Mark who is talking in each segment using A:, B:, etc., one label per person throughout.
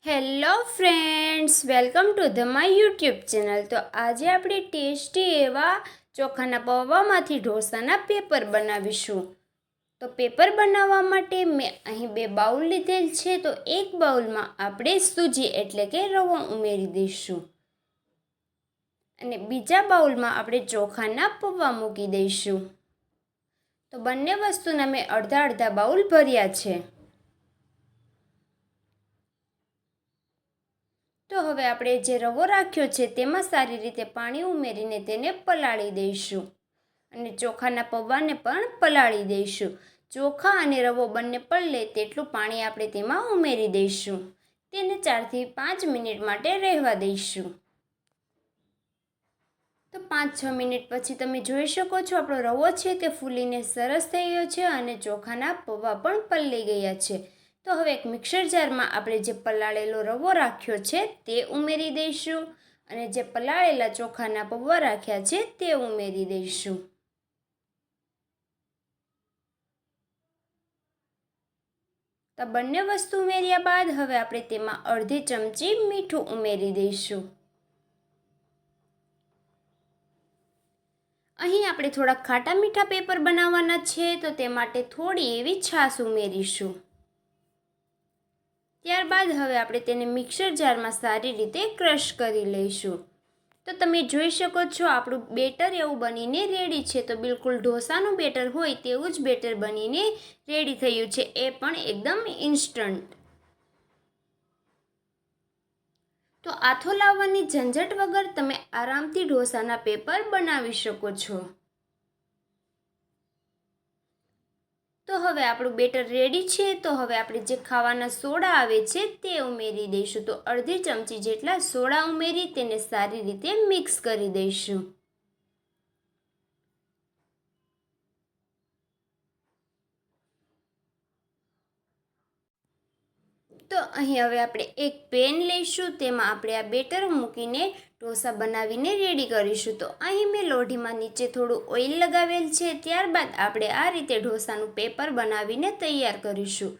A: Hello friends, welcome to the my YouTube channel. તો આજે આપણે ટેસ્ટી એવા ચોખાના પૌવામાંથી ઢોસાના પેપર બનાવીશું। તો પેપર બનાવવા માટે મેં અહીં 2 બાઉલ લીધેલ છે। તો એક બાઉલમાં આપણે સૂજી એટલે કે રવો ઉમેરી દઈશું અને બીજા બાઉલમાં આપણે ચોખાના પૌવા મૂકી દઈશું। તો બંને વસ્તુના મેં અડધા બાઉલ ભર્યા છે। તો હવે આપણે જે રવો રાખ્યો છે તેમાં સારી રીતે પાણી ઉમેરીને તેને પલાળી દઈશું અને ચોખાના પૌવાને પણ પલાળી દઈશું। ચોખા અને રવો બંને પલળે તેટલું પાણી આપણે તેમાં ઉમેરી દઈશું। તેને 4 થી 5 મિનિટ માટે રહેવા દઈશું। તો 5-6 મિનિટ પછી તમે જોઈ શકો છો આપણો રવો છે તે ફૂલીને સરસ થઈ ગયો છે અને ચોખાના પૌવા પણ પલળી ગયા છે। તો હવે એક મિક્સર જારમાં આપણે જે પલાળેલો રવો રાખ્યો છે તે ઉમેરી દઈશું અને જે પલાળેલા ચોખાના પૌવા રાખ્યા છે તે ઉમેરી દઈશું। તો બંને વસ્તુ ઉમેર્યા બાદ હવે આપણે તેમાં અડધી ચમચી મીઠું ઉમેરી દઈશું। અહીં આપણે થોડા ખાટા મીઠા પેપર બનાવવાના છે તો તે માટે થોડી એવી છાશ ઉમેરીશું। ત્યારબાદ હવે આપણે તેને મિક્સર જારમાં સારી રીતે ક્રશ કરી લઈશું। તો તમે જોઈ શકો છો આપણું બેટર એવું બનીને રેડી છે। તો બિલકુલ ઢોસાનું બેટર હોય તેવું જ બેટર બનીને રેડી થયું છે, એ પણ એકદમ ઇન્સ્ટન્ટ। તો આથો લાવવાની ઝંઝટ વગર તમે આરામથી ઢોસાના પેપર બનાવી શકો છો। તો હવે આપણું બેટર રેડી છે। તો હવે આપણે જે ખાવાના સોડા આવે છે તે ઉમેરી દઈશું। તો અડધી ચમચી જેટલા સોડા ઉમેરી તેને સારી રીતે મિક્સ કરી દઈશું। તો અહીં હવે આપણે એક પેન લઈશું, તેમાં આપણે આ બેટર મૂકીને ઢોસા બનાવીને રેડી કરીશું। તો અહીં મેં લોઢીમાં નીચે થોડું ઓઇલ લગાવેલ છે। ત્યારબાદ આપણે આ રીતે ઢોસાનું પેપર બનાવીને તૈયાર કરીશું।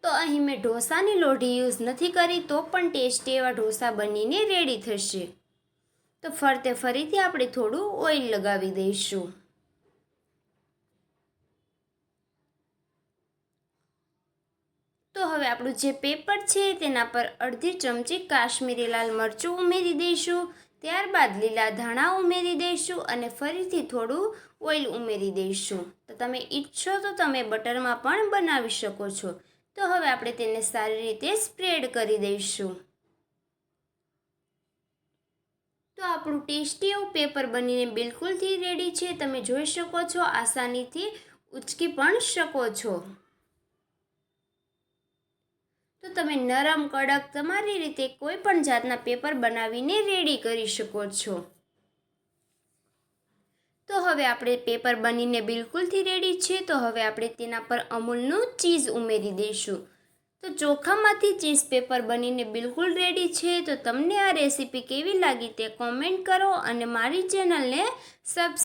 A: તો અહીં મેં ઢોસાની લોઢી યુઝ નથી કરી તો પણ ટેસ્ટી એવા ઢોસા બનીને રેડી થશે। તો ફરીથી આપણે થોડું ઓઇલ લગાવી દઈશું। તો હવે આપણું જે પેપર છે તેના પર અડધી ચમચી કાશ્મીરી લાલ મરચું ઉમેરી દઈશું। ત્યારબાદ લીલા ધાણા ઉમેરી દઈશું અને ફરીથી થોડું ઓઇલ ઉમેરી દઈશું। તો તમે ઈચ્છો તો તમે બટરમાં પણ બનાવી શકો છો। તો હવે આપણે તેને સારી રીતે સ્પ્રેડ કરી દઈશું। તો આપણું ટેસ્ટી એવું પેપર બનીને બિલકુલથી રેડી છે। તમે જોઈ શકો છો, આસાનીથી ઉચકી પણ શકો છો। તો તમે નરમ કડક તમારી રીતે કોઈ પણ જાતના પેપર બનાવીને રેડી કરી શકો છો। તો હવે આપણે પેપર બનીને બિલકુલથી રેડી છે। તો હવે આપણે તેના પર અમૂલનું ચીઝ ઉમેરી દઈશું। તો ચોખામાંથી ચીઝ પેપર બનીને બિલકુલ રેડી છે। તો તમને આ રેસીપી કેવી લાગી તે કોમેન્ટ કરો અને મારી ચેનલને સબસ્ક્રાઈબ